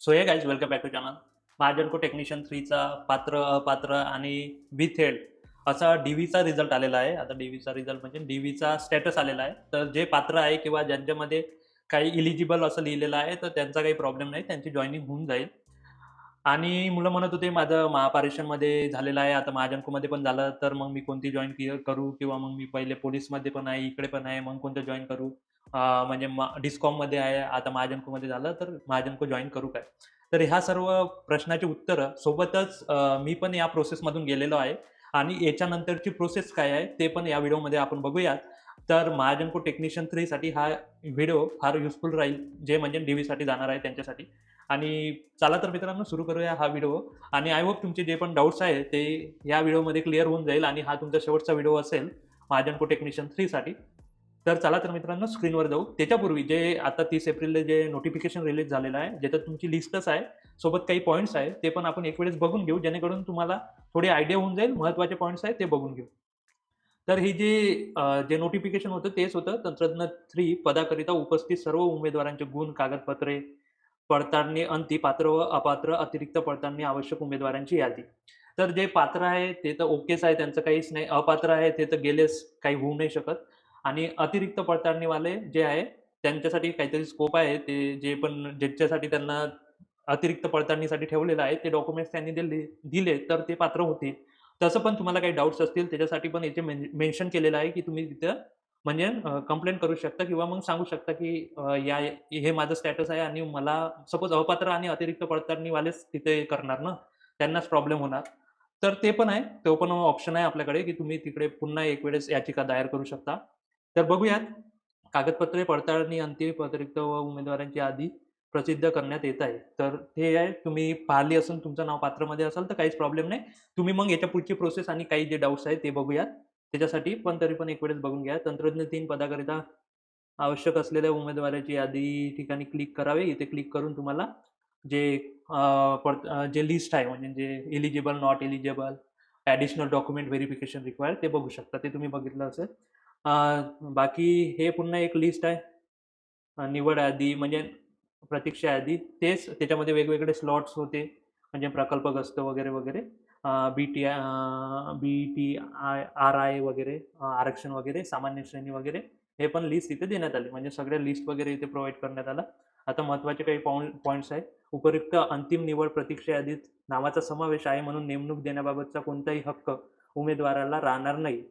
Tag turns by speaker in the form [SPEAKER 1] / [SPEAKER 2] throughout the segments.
[SPEAKER 1] So hey guys welcome back to channel. Mahagenco technician 3चा पात्र अपात्र आणि विथ असा डीव्हीचा रिझल्ट आलेला आहे. आता डीव्हीचा रिझल्ट म्हणजे डीव्हीचा स्टेटस आलेला आहे. तर जे पात्र आहे किंवा ज्यांच्यामध्ये काही इलिजिबल असं लिहिलेलं आहे तर त्यांचा काही प्रॉब्लेम नाही, त्यांची जॉईनिंग होऊन जाईल. आणि मुलं म्हणत होते माझं महापारेषणमध्ये झालेलं आहे, आता महाजनकोमध्ये पण झालं तर मग मी कोणती जॉईन करू किंवा मग मी पहिले पोलीसमध्ये पण आहे, इकडे पण आहे, मग कोणतं जॉईन करू. म्हणजे डिस्कॉममध्ये आहे, आता महाजनकोमध्ये झालं तर महाजनको जॉईन करू काय. तर ह्या सर्व प्रश्नाची उत्तरं सोबतच मी पण या प्रोसेसमधून गेलेलो आहे आणि याच्यानंतरची प्रोसेस काय आहे ते पण या व्हिडिओमध्ये आपण बघूयात. तर महाजनको टेक्निशियन 3 साठी हा व्हिडिओ फार युजफुल राहील, जे म्हणजे डीव्हीसाठी जाणार आहे त्यांच्यासाठी. आणि चला तर मित्रांनो सुरू करूया हा व्हिडिओ. आणि आय होप तुमचे जे पण डाऊट्स आहेत ते या व्हिडिओमध्ये क्लिअर होऊन जाईल आणि हा तुमचा शेवटचा व्हिडिओ असेल महाजनको टेक्निशियन 3 साठी. तर चला तर मित्रांनो स्क्रीनवर जाऊ. त्याच्यापूर्वी जे आता 30 एप्रिलला जे नोटिफिकेशन रिलीज झालेलं आहे, ज्याच्यात तुमची लिस्टच आहे, सोबत काही पॉईंट्स आहेत, ते पण आपण एक वेळेस बघून घेऊ, जेणेकरून तुम्हाला थोडी आयडिया होऊन जाईल. महत्त्वाचे पॉईंट्स आहेत ते बघून घेऊ. तर ही जे नोटिफिकेशन होतं तेच होतं, तंत्रज्ञ 3 पदाकरिता उपस्थित सर्व उमेदवारांचे गुण, कागदपत्रे, पडताळणी अंती, पात्र व अपात्र, अतिरिक्त पडताळणी आवश्यक उमेदवारांची यादी. तर जे पात्र आहे ते तर ओकेच आहे, त्यांचं काहीच नाही. अपात्र आहे ते तर गेलेच, काही होऊ नाही शकत. आणि अतिरिक्त पडताळणीवाले जे आहे त्यांच्यासाठी काहीतरी स्कोप आहे. ते जे पण ज्यांच्यासाठी त्यांना अतिरिक्त पडताळणीसाठी ठेवलेलं आहे, ते डॉक्युमेंट्स त्यांनी दिले तर ते पात्र होतील. तसं पण तुम्हाला काही डाउट्स असतील त्याच्यासाठी पण इथे मेन्शन केलेलं आहे, की तुम्ही तिथं म्हणजे कंप्लेंट करू शकता किंवा मग सांगू शकता, की हे माझं स्टेटस आहे आणि मला सपोज अपात्र आणि अतिरिक्त पडताळणीवालेच तिथे करणार ना, त्यांनाच प्रॉब्लेम होणार. तर ते पण आहे. तो पण ऑप्शन आहे आपल्याकडे, की तुम्ही तिकडे पुन्हा एक वेळेस याचिका दायर करू शकता. तर बघूयात. कागदपत्रे पडताळणी अंती, अतिरिक्त व उमेदवारांची यादी प्रसिद्ध करण्यात येत आहे. तर हे आहे, तुम्ही पाहिली असून तुमचं नाव पात्रमध्ये असेल तर काहीच प्रॉब्लेम नाही. तुम्ही मग याच्या पुढची प्रोसेस आणि काही जे डाउट्स आहेत ते बघूयात. त्याच्यासाठी पण तरी पण एक वेळेस बघून घ्या. तंत्रज्ञ 3 पदाकरिता आवश्यक असलेल्या उमेदवाराची यादी ठिकाणी क्लिक करावे. इथे क्लिक करून तुम्हाला जे जे लिस्ट आहे म्हणजे जे eligible, not eligible, additional document verification required ते बघू शकता. ते तुम्ही बघितलं असेल. अ, बाकी हे पुन्हा एक लिस्ट आहे. निवड यादी म्हणजे प्रतीक्षा यादी. तेच त्याच्यामध्ये वेगवेगळे स्लॉट्स होते. म्हणजे प्रकल्पग्रस्त वगैरे, वगैरे. BTI, वगैरे, आरक्षण वगैरे, सामान्य श्रेणी वगैरे, हे पण लिस्ट इथे देण्यात आली. म्हणजे सगळ्या लिस्ट वगैरे इथे प्रोव्हाईड करण्यात आला. आता महत्त्वाचे काही पॉइंट्स आहेत. उपयुक्त अंतिम निवड प्रतीक्षा यादीत नावाचा समावेश आहे म्हणून नेमणूक देण्याबाबतचा कोणताही हक्क उमेदवाराला राहणार नाही.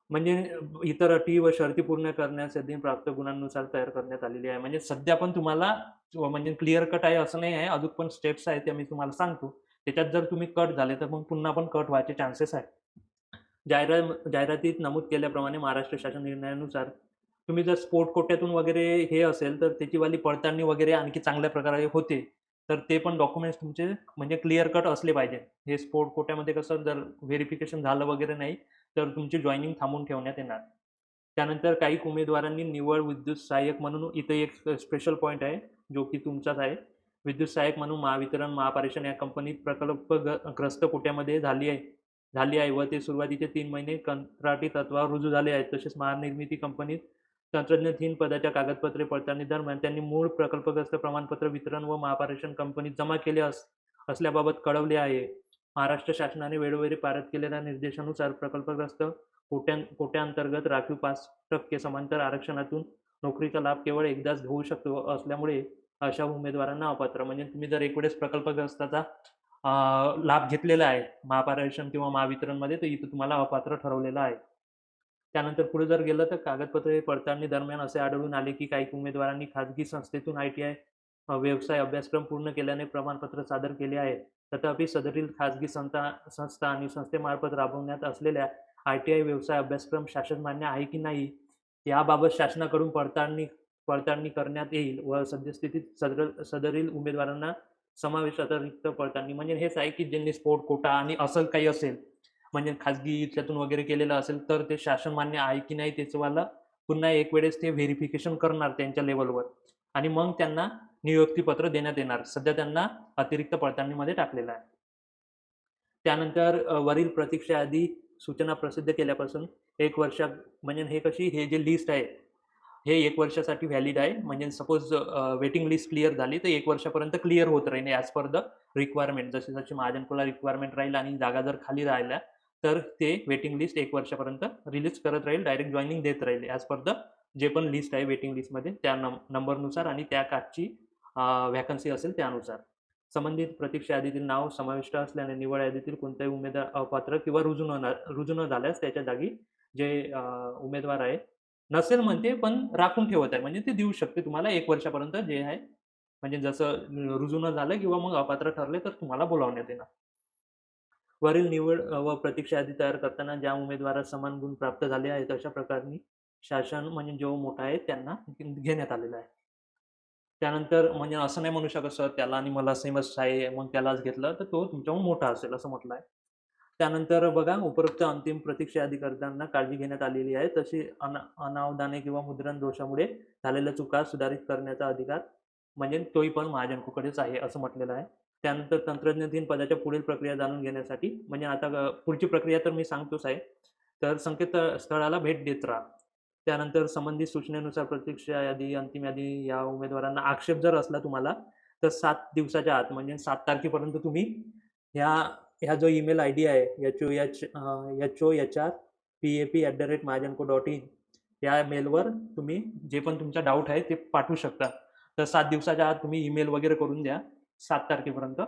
[SPEAKER 1] म्हणजे इतर अटी व शर्ती पूर्ण करण्यासाठी प्राप्त गुणांनुसार तयार करण्यात आलेली आहे. म्हणजे सध्या पण तुम्हाला म्हणजे क्लिअर कट आहे असं नाही आहे. अजून पण स्टेप्स आहेत त्या मी तुम्हाला सांगतो. त्याच्यात जर तुम्ही कट झाले तर मग पुन्हा पण कट व्हायचे चान्सेस आहेत. जाहिरातीत नमूद केल्याप्रमाणे महाराष्ट्र शासन निर्णयानुसार तुम्ही जर स्पोर्ट कोट्यातून वगैरे हे असेल तर त्याची वाली पडताळणी वगैरे आणखी चांगल्या प्रकारे होते. तर ते पण डॉक्युमेंट्स तुमचे म्हणजे क्लिअर कट असले पाहिजे. हे स्पोर्ट कोट्यामध्ये कसं जर व्हेरिफिकेशन झालं वगैरे नाही तर तुमची जॉइनिंग थांबवून ठेवण्यात येणार. त्यानंतर काही उमेदवारांनी निवड विद्युत सहाय्यक म्हणून इथे एक स्पेशल पॉइंट आहे, जो की तुमचाच आहे. विद्युत सहाय्यक म्हणून महावितरण, महापारेषण या कंपनीत प्रकल्पग्रस्त कोट्यामध्ये झाली आहे व ते सुरुवातीचे 3 महिने कंत्राटी तत्त्वावर रुजू झाले आहेत. तसेच महानिर्मिती कंपनीत तंत्रज्ञ 3 पदाच्या कागदपत्रे पडताळणी दरम्यान त्यांनी मूळ प्रकल्पग्रस्त प्रमाणपत्र वितरण व महापारेषण कंपनीत जमा केले असल्याबाबत कळवले आहे. महाराष्ट्र शासनाने वेळोवेळी पारित केलेल्या निर्देशानुसार प्रकल्पग्रस्त कोट्यांतर्गत राखीव 5% समांतर आरक्षणातून नोकरीचा लाभ केवळ एकदाच घेऊ शकतो असल्यामुळे अशा उमेदवारांना अपात्र. म्हणजे तुम्ही जर एकवेळेस प्रकल्पग्रस्ताचा लाभ घेतलेला आहे महापारेषण किंवा महावितरणमध्ये, तर इथं तुम्हाला अपात्र ठरवलेलं आहे. त्यानंतर पुढे जर गेलं तर कागदपत्रे पडताळणी दरम्यान असे आढळून आले, की काही उमेदवारांनी खाजगी संस्थेतून ITI व्यवसाय अभ्यासक्रम पूर्ण केल्याने प्रमाणपत्र सादर केले आहे. तथापि सदरील खाजगी संस्था आणि संस्थेमार्फत राबवण्यात असलेल्या ITI व्यवसाय अभ्यासक्रम शासनमान्य आहे की नाही याबाबत शासनाकडून पडताळणी पडताळणी करण्यात येईल व सद्यस्थितीत सदरील उमेदवारांना समावेश अतिरिक्त पडताळणी म्हणजे हेच आहे, की ज्यांनी स्पोर्ट कोटा आणि असं काही असेल म्हणजे खाजगी याच्यातून वगैरे केलेलं असेल तर ते शासन मान्य आहे की नाही त्याचंवाला पुन्हा एक वेळेस ते व्हेरिफिकेशन करणार त्यांच्या लेवलवर आणि मग त्यांना नियुक्तीपत्र देण्यात येणार. सध्या त्यांना अतिरिक्त पडताळणीमध्ये टाकलेलं आहे. त्यानंतर वरील प्रतीक्षा यादी सूचना प्रसिद्ध केल्यापासून 1 वर्षात म्हणजे हे कशी हे जे लिस्ट आहे हे 1 वर्षासाठी व्हॅलिड आहे. म्हणजे सपोज वेटिंग लिस्ट क्लिअर झाली, तर 1 वर्षापर्यंत क्लिअर होत राहील ॲज पर द रिक्वायरमेंट. जशी महाजनकोला रिक्वायरमेंट राहील आणि जागा जर खाली राहिल्या, तर ते वेटिंग लिस्ट 1 वर्षापर्यंत रिलीज करत राहील, डायरेक्ट जॉइनिंग देत राहील ॲज पर द जे पण लिस्ट आहे वेटिंग लिस्टमध्ये त्या नंबरनुसार आणि त्या काचची व्हॅकन्सी असेल त्यानुसार. संबंधित प्रतीक्षा यादीतील नाव समाविष्ट असल्याने निवड यादीतील कोणताही उमेदवार अपात्र किंवा रुजू न झाल्यास त्याच्या जागी जे उमेदवार आहे नसेल म्हणते पण राखून ठेवत आहे, म्हणजे ते देऊ शकते तुम्हाला 1 वर्षापर्यंत जे आहे. म्हणजे जसं रुजू न झालं किंवा मग अपात्र ठरले तर तुम्हाला बोलावण्यात येणार. वरील निवड व प्रतीक्षा यादी तयार करताना ज्या उमेदवारास समान गुण प्राप्त झाले आहेत अशा प्रकारे शासन म्हणजे जो मोठा आहे त्यांना घेण्यात आलेला आहे. त्यानंतर म्हणजे असं नाही म्हणू शकत सर त्याला आणि मला सेमच आहे मग त्यालाच घेतलं, तर तो तुमच्याहून मोठा असेल असं म्हटलं आहे. त्यानंतर बघा उपरोक्त अंतिम प्रतीक्षा यादी करताना काळजी घेण्यात आलेली आहे. तशी अनावधाने किंवा मुद्रण दोषामुळे झालेल्या चुका सुधारित करण्याचा अधिकार म्हणजे तोही पण महाजनकोकडेच आहे असं म्हटलेलं आहे. त्यानंतर तंत्रज्ञान पदाच्या पुढील प्रक्रिया जाणून घेण्यासाठी म्हणजे आता पुढची प्रक्रिया तर मी सांगतोच आहे. तर संकेतस्थळाला भेट देत राहा. त्यानंतर संबंधित सूचनेनुसार प्रतीक्षा यादी, अंतिम यादी या उमेदवारांना आक्षेप जर असला तुम्हाला, तर 7 दिवसाच्या आत म्हणजे 7 तारखेपर्यंत तुम्ही ह्या ह्या जो ईमेल आयडी आहे hohrpap@mahajanko.in या मेलवर तुम्ही जे पण तुमचा डाऊट आहे ते पाठवू शकता. तर 7 दिवसाच्या आत तुम्ही ईमेल वगैरे करून द्या 7 तारखेपर्यंत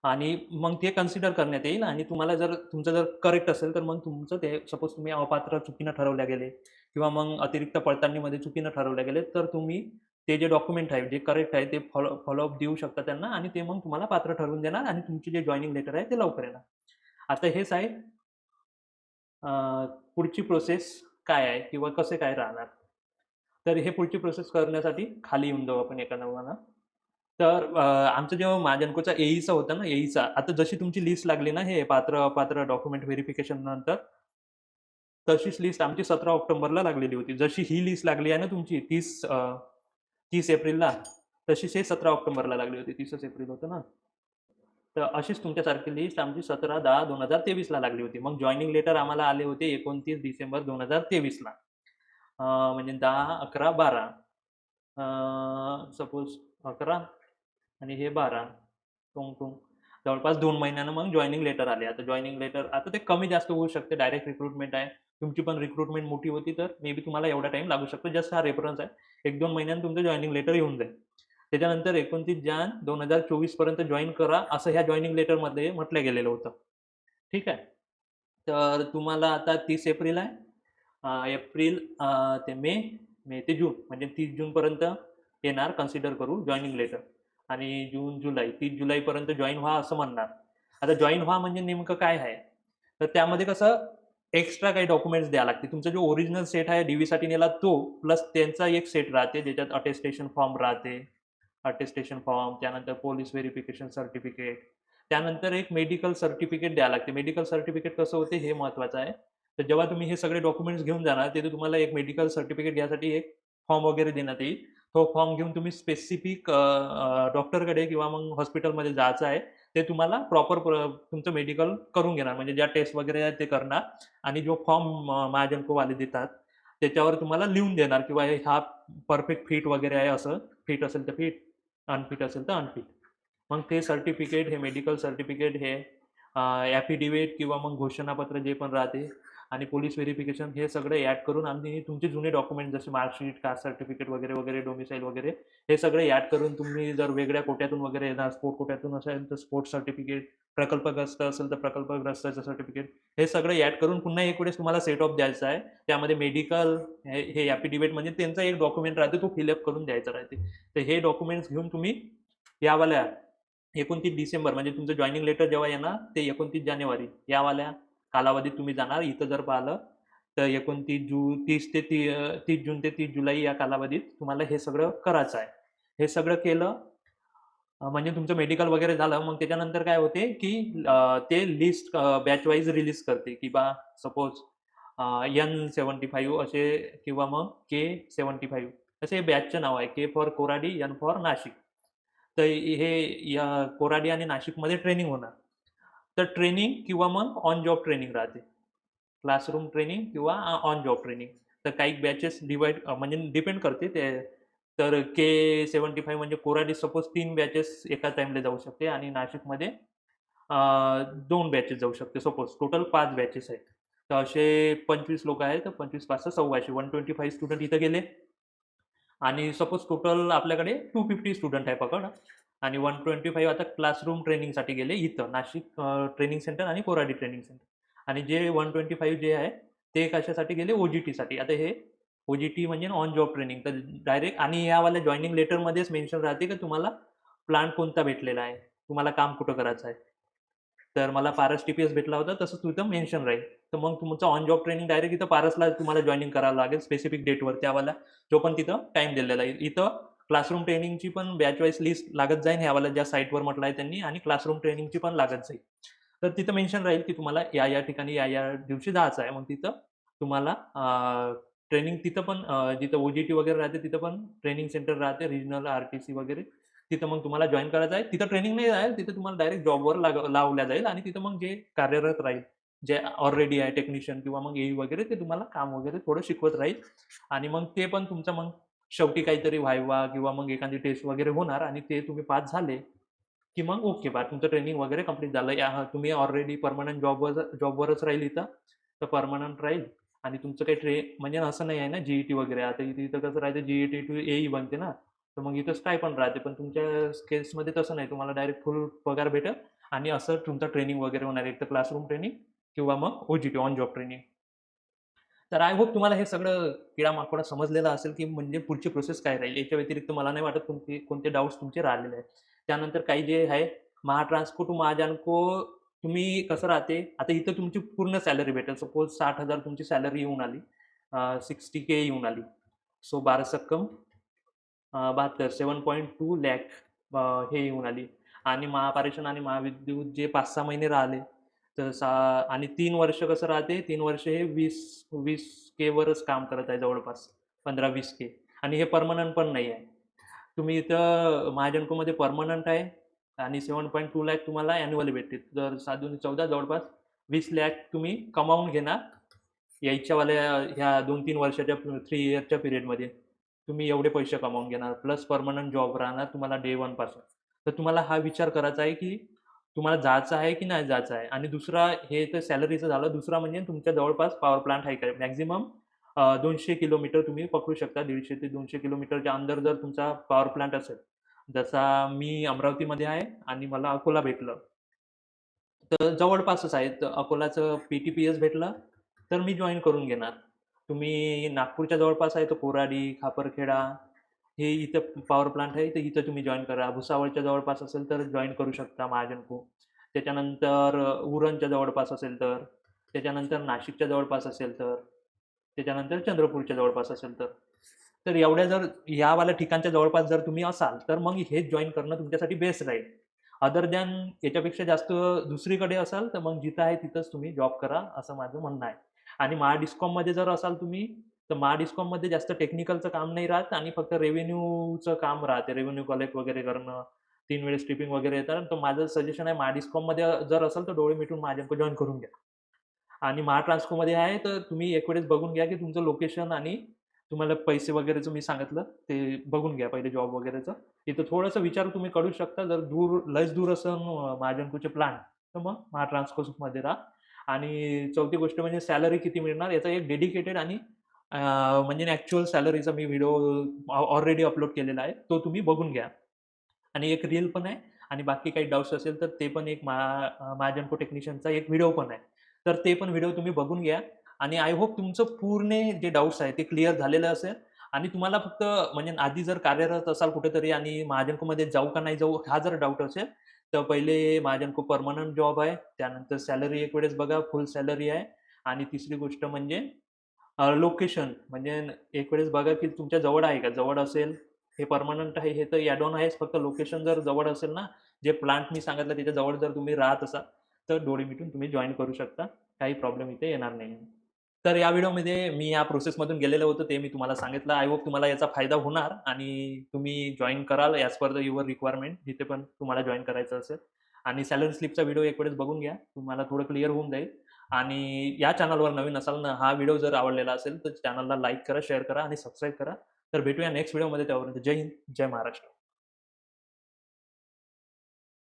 [SPEAKER 1] आणि मग ते कन्सिडर करण्यात येईल आणि तुम्हाला जर तुमचं जर करेक्ट असेल तर मग तुमचं ते सपोज तुम्ही अपात्र चुकीनं ठरवल्या गेले किंवा मग अतिरिक्त पडताळणीमध्ये चुकीनं ठरवल्या गेले, तर तुम्ही ते जे डॉक्युमेंट आहे जे करेक्ट आहे ते फॉलोअप देऊ शकता त्यांना आणि ते मग तुम्हाला पात्र ठरवून देणार आणि तुमचे जे जॉईनिंग लेटर आहे ते लवकर येणार. आता हेच आहे पुढची प्रोसेस काय आहे किंवा कसे काय राहणार. तर हे पुढची प्रोसेस करण्यासाठी खाली येऊन जाऊ आपण एका नावानं. तर आमचं जेव्हा महाजनकोचा एईचा होता ना एईचा, आता जशी तुमची लिस्ट लागली ना हे पात्र अपात्र डॉक्युमेंट व्हेरिफिकेशन नंतर, तशीच लिस्ट आमची 17 ऑक्टोबरला लागलेली होती. जशी ही लिस्ट लागली आहे ना तुमची 30 एप्रिलला, तशीच हे 17 ऑक्टोबरला लागली होती. 30च एप्रिल होतं ना. तर अशीच तुमच्यासारखी लिस्ट आमची 17/10/2023ला लागली होती. मग जॉइनिंग लेटर आम्हाला आले होते 29 डिसेंबर 2023ला. म्हणजे 10, 11, 12 सपोज 11 आणि हे 12 टुंग जवळपास 2 महिन्यानं मग जॉइनिंग लेटर आले. आता जॉइनिंग लेटर आता ते कमी जास्त होऊ शकते. डायरेक्ट रिक्रुटमेंट आहे. तुमची पण रिक्रुटमेंट मोठी होती तर मे बी तुम्हाला एवढा टाईम लागू शकतो. जस्ट हा रेफरन्स आहे. 1-2 महिन्यांनी तुमचं जॉइनिंग लेटर येऊन जाईल. त्याच्यानंतर 29 जान 2024 पर्यंत जॉइन करा असं ह्या जॉइनिंग लेटरमध्ये म्हटलं गेलेलं होतं. ठीक आहे. तर तुम्हाला आता 30 एप्रिल आहे. एप्रिल ते मे, मे ते जून म्हणजे 30 जूनपर्यंत येणार कन्सिडर करू जॉइनिंग लेटर आणि जून, जुलै 30 जुलैपर्यंत जॉईन व्हा असं म्हणणार. आता जॉईन व्हा म्हणजे नेमकं काय आहे? तर त्यामध्ये कसं एक्स्ट्रा काही डॉक्युमेंट्स द्यावे लागते. तुमचा जो ओरिजिनल सेट आहे डीव्हीसाठी नेला तो प्लस त्यांचा एक सेट राहते ज्याच्यात अटेस्टेशन फॉर्म राहते. अटेस्टेशन फॉर्म, त्यानंतर पोलीस व्हेरिफिकेशन सर्टिफिकेट, त्यानंतर एक मेडिकल सर्टिफिकेट द्यावं लागते. मेडिकल सर्टिफिकेट कसं होते हे महत्त्वाचं आहे. तर जेव्हा तुम्ही हे सगळे डॉक्युमेंट्स घेऊन जाणार तिथे तुम्हाला एक मेडिकल सर्टिफिकेट घ्यायसाठी एक फॉर्म वगैरे देण्यात येईल. तो फॉर्म घेऊन तुम्ही स्पेसिफिक डॉक्टरकडे किंवा मग हॉस्पिटलमध्ये जायचं आहे. ते तुम्हाला प्रॉपर तुमचं मेडिकल करून घेणार म्हणजे ज्या टेस्ट वगैरे आहेत ते करणार आणि जो फॉर्म महाजनकोवाले देतात त्याच्यावर तुम्हाला लिहून देणार किंवा हा परफेक्ट फिट वगैरे आहे असं. फिट असेल तर फिट, अनफिट असेल तर अनफिट. मग ते सर्टिफिकेट हे मेडिकल सर्टिफिकेट हे ॲफिडेविट किंवा मग घोषणापत्र जे पण राहते आणि पोलीस व्हेरिफिकेशन हे सगळे ॲड करून आम्ही तुमचे जुने डॉक्युमेंट जसे मार्कशीट, कास्ट सर्टिफिकेट वगैरे वगैरे डोमिसाईल वगैरे हे सगळे ॲड करून तुम्ही जर वेगळ्या कोट्यातून वगैरे येणार स्पोर्ट कोट्यातून असेल तर स्पोर्ट्स सर्टिफिकेट, प्रकल्पग्रस्त असेल तर प्रकल्पग्रस्ताचं सर्टिफिकेट हे सगळं ॲड करून पुन्हा एक वेळेस तुम्हाला सेट ऑफ द्यायचा आहे. त्यामध्ये मेडिकल हे ॲफिडेविट म्हणजे त्यांचा एक डॉक्युमेंट राहते तो फिलअप करून द्यायचा राहते. तर हे डॉक्युमेंट्स घेऊन तुम्ही यावाल्या 29 डिसेंबर म्हणजे तुमचं जॉइनिंग लेटर जेव्हा येणार ते 29 जानेवारी यावाल्या कालावधीत तुम्ही जाणार. इथं जर पाहिलं तर 30 जून ते 30 जुलै या कालावधीत तुम्हाला हे सगळं करायचं आहे. हे सगळं केलं म्हणजे तुमचं मेडिकल वगैरे झालं मग त्याच्यानंतर काय होते की ते लिस्ट बॅच वाईज रिलीज करते की बा सपोज N75 असे किंवा मग K75 असे बॅचचं नाव आहे. K for Koradi, N for Nashik. तर हे या कोराडी आणि नाशिकमध्ये ट्रेनिंग होणार. तर ट्रेनिंग किंवा मग ऑन जॉब ट्रेनिंग राहते. क्लासरूम ट्रेनिंग किंवा ऑन जॉब ट्रेनिंग. तर काही बॅचेस डिवाइड म्हणजे डिपेंड करते ते. तर K75 म्हणजे कोराडी सपोज 3 बॅचेस एका टाइमला जाऊ शकते आणि नाशिकमध्ये 2 बॅचेस जाऊ शकते सपोज. टोटल 5 बॅचेस आहेत. तर असे 25 लोक आहेत, तर 25 5 125 125 स्टुडंट इथं गेले आणि सपोज टोटल आपल्याकडे 250 स्टुडंट आहे पकड आणि 125 आता क्लासरूम ट्रेनिंगसाठी गेले इथं नाशिक ट्रेनिंग सेंटर आणि कोराडी ट्रेनिंग सेंटर. आणि जे 125 जे आहे ते कशासाठी गेले OJT साठी. आता हे OJT म्हणजे ऑन जॉब ट्रेनिंग. तर डायरेक्ट आणि यावाल्या जॉईनिंग लेटरमध्येच मेन्शन राहते की तुम्हाला प्लांट कोणता भेटलेला आहे, तुम्हाला काम कुठं करायचं आहे. तर मला पारस TPS भेटला होता, तसं तिथं मेन्शन राहील. तर मग तुमचं ऑन जॉब ट्रेनिंग डायरेक्ट इथं पारसला तुम्हाला जॉईनिंग करावं लागेल स्पेसिफिक डेटवर. त्यावाला जो पण तिथं टाइम दिलेला आहे. इथं क्लासरूम ट्रेनिंगची पण बॅच वाईज लिस्ट लागत जाईल ह्यावाला ज्या साईटवर म्हटलं आहे त्यांनी, आणि क्लासरूम ट्रेनिंगची पण लागत जाईल. तर तिथं मेन्शन राहील की तुम्हाला या ठिकाणी या दिवशी जायचं आहे. मग तिथं तुम्हाला ट्रेनिंग तिथं पण जिथं OJT वगैरे राहते तिथं पण ट्रेनिंग सेंटर राहते, रिजनल RTC वगैरे. तिथं मग तुम्हाला जॉईन करायचं आहे. तिथं ट्रेनिंग नाही राहील, तिथं तुम्हाला डायरेक्ट जॉबवर लावल्या जाईल आणि तिथं मग जे कार्यरत राहील, जे ऑलरेडी आहे टेक्निशियन किंवा मग AE वगैरे, ते तुम्हाला काम वगैरे थोडं शिकवत राहील. आणि मग ते पण तुमचं मग शेवटी काहीतरी व्हायवा किंवा मग एखादी टेस्ट वगैरे होणार आणि ते तुम्ही पास झाले की मग ओके बा, तुमचं ट्रेनिंग वगैरे कंप्लीट झालं. तुम्ही ऑलरेडी परमनंट जॉबवरच राहील इथं, तर परमनंट राहील. आणि तुमचं काही म्हणजे असं नाही आहे ना GET वगैरे. आता इथं कसं राहते GET टू AE बनते ना, तर मग इथं स्टायपंड पण राहते. पण तुमच्या केसमध्ये तसं नाही, तुम्हाला डायरेक्ट फुल पगार भेटेल आणि असं तुमचं ट्रेनिंग वगैरे होणार, एक तर क्लासरूम ट्रेनिंग किंवा मग OJT ऑन जॉब ट्रेनिंग. तर आय होप तुम्हाला हे सगळं किडा-माकोडा समजलेला असेल, की म्हणजे पुढची प्रोसेस काय राहील. याच्या व्यतिरिक्त मला नाही वाटत कोणते डाउट्स तुमचे राहिलेले आहेत. त्यानंतर काही जे आहे, महाट्रान्सको टू महाजानको तुम्ही कसं राहते, आता इथं तुमची पूर्ण सॅलरी भेटेल. सपोज 60,000 तुमची सॅलरी येऊन आली, 60K येऊन आली. सो 12 सक्कम 72 7.2 लॅख हे येऊन आली. आणि महापारेषण आणि महाविद्युत जे 5-6 महिने राहिले, तर आणि 3 वर्ष कसं राहते, 3 वर्ष हे 20K वरच काम करत आहे जवळपास, 15-20K. आणि हे परमनंट पण नाही आहे. तुम्ही इथं महाजनकोमध्ये परमनंट आहे आणि 7.2 लाख तुम्हाला ॲन्युअली भेटते. तर 7-14 जवळपास 20 लाख तुम्ही कमावून घेणार यायच्यावाल्या ह्या 2-3 वर्षाच्या 3 इयरच्या पिरियडमध्ये. तुम्ही एवढे पैसे कमावून घेणार, प्लस परमनंट जॉब राहणार तुम्हाला डे 1 पासून. तर तुम्हाला हा विचार करायचा आहे की तुम्हाला जायचं आहे की नाही जायचं आहे. आणि दुसरा, हे तर सॅलरीचं झालं. दुसरा म्हणजे तुमच्या जवळपास पॉवर प्लांट आहे का. मॅक्झिमम 200 किलोमीटर तुम्ही पकडू शकता. 150 ते 200 किलोमीटरच्या अंदर जर तुमचा पॉवर प्लांट असेल, जसा मी अमरावतीमध्ये आहे आणि मला अकोला भेटलं, तर जवळपासच आहे. तर अकोलाचं PTPS भेटलं तर मी जॉईन करून घेणार. तुम्ही नागपूरच्या जवळपास आहे तर कोराडी, खापरखेडा हे इथं पॉवर प्लांट आहे, तर इथं तुम्ही जॉईन करा. भुसावळच्या जवळपास असेल तर जॉईन करू शकता महाजनको. त्याच्यानंतर उरणच्या जवळपास असेल तर, त्याच्यानंतर नाशिकच्या जवळपास असेल तर, त्याच्यानंतर चंद्रपूरच्या जवळपास असेल तर. तर एवढ्या जर यावाल्या ठिकाणच्या जवळपास जर तुम्ही असाल, तर मग हेच जॉईन करणं तुमच्यासाठी बेस्ट राहील. अदर दॅन याच्यापेक्षा जास्त दुसरीकडे असाल, तर मग जिथं आहे तिथंच तुम्ही जॉब करा, असं माझं म्हणणं आहे. आणि महाडिस्कॉममध्ये जर असाल तुम्ही, तर महाडिस्कॉममध्ये जास्त टेक्निकलचं काम नाही राहत आणि फक्त रेव्हेन्यूचं काम राहते. रेव्हेन्यू कलेक्ट वगैरे करणं, 3 वेळेस ट्रिपिंग वगैरे येतात. तर माझं सजेशन आहे, महाडिस्कॉममध्ये जर असेल तर डोळे मिटून माझ्याकडे जॉईन करून घ्या. आणि महाट्रान्सकोमध्ये आहे तर तुम्ही एक वेळेस बघून घ्या की तुमचं लोकेशन आणि तुम्हाला पैसे वगैरेचं मी सांगितलं ते बघून घ्या पहिले, जॉब वगैरेचं. इथं थोडंसं विचार तुम्ही करू शकता. जर लयच दूर असेल महाजनकोचे प्लांट, तर मग महाट्रान्सकोमध्ये राहा. आणि चौथी गोष्ट म्हणजे सॅलरी किती मिळणार याचा एक डेडिकेटेड आणि म्हणजे ॲक्च्युअल सॅलरीचा मी व्हिडिओ ऑलरेडी अपलोड केलेला आहे, तो तुम्ही बघून घ्या. आणि एक रील पण आहे. आणि बाकी काही डाऊट्स असेल तर ते पण एक महाजनको टेक्निशियनचा एक व्हिडिओ पण आहे, तर ते पण व्हिडिओ तुम्ही बघून घ्या. आणि आय होप तुमचं पूर्ण जे डाऊट्स आहे ते क्लिअर झालेलं असेल. आणि तुम्हाला फक्त म्हणजे आधी जर कार्यरत असाल कुठेतरी आणि महाजनकोमध्ये जाऊ का नाही जाऊ हा जर डाऊट असेल, तर पहिले महाजनको परमनंट जॉब आहे. त्यानंतर सॅलरी एक वेळेस बघा, फुल सॅलरी आहे. आणि तिसरी गोष्ट म्हणजे लोकेशन, म्हणजे एक वेळेस बघा की तुमच्या जवळ आहे का. जवळ असेल, हे परमनंट आहे, हे तर ॲड ऑन आहेच. फक्त लोकेशन जर जवळ असेल ना, जे प्लांट मी सांगितलं त्याच्या जवळ जर तुम्ही राहत असाल, तर डोळे मिटून तुम्ही जॉईन करू शकता. काही प्रॉब्लेम इथे येणार नाही. तर या व्हिडिओमध्ये मी या प्रोसेसमधून गेलेलं होतं, ते मी तुम्हाला सांगितलं. आय होप तुम्हाला याचा फायदा होणार आणि तुम्ही जॉईन कराल ॲज पर युअर रिक्वायरमेंट, जिथे पण तुम्हाला जॉईन करायचं असेल. आणि सॅलरी स्लिपचा व्हिडिओ एक वेळेस बघून घ्या, तुम्हाला थोडं क्लिअर होऊन जाईल. आणि या चॅनलवर नवीन असाल ना, हा व्हिडिओ जर आवडलेला असेल तर चॅनलला लाईक करा, शेअर करा आणि सबस्क्राईब करा. तर भेटूया नेक्स्ट व्हिडिओमध्ये. तेव्हापर्यंत जय हिंद, जय महाराष्ट्र.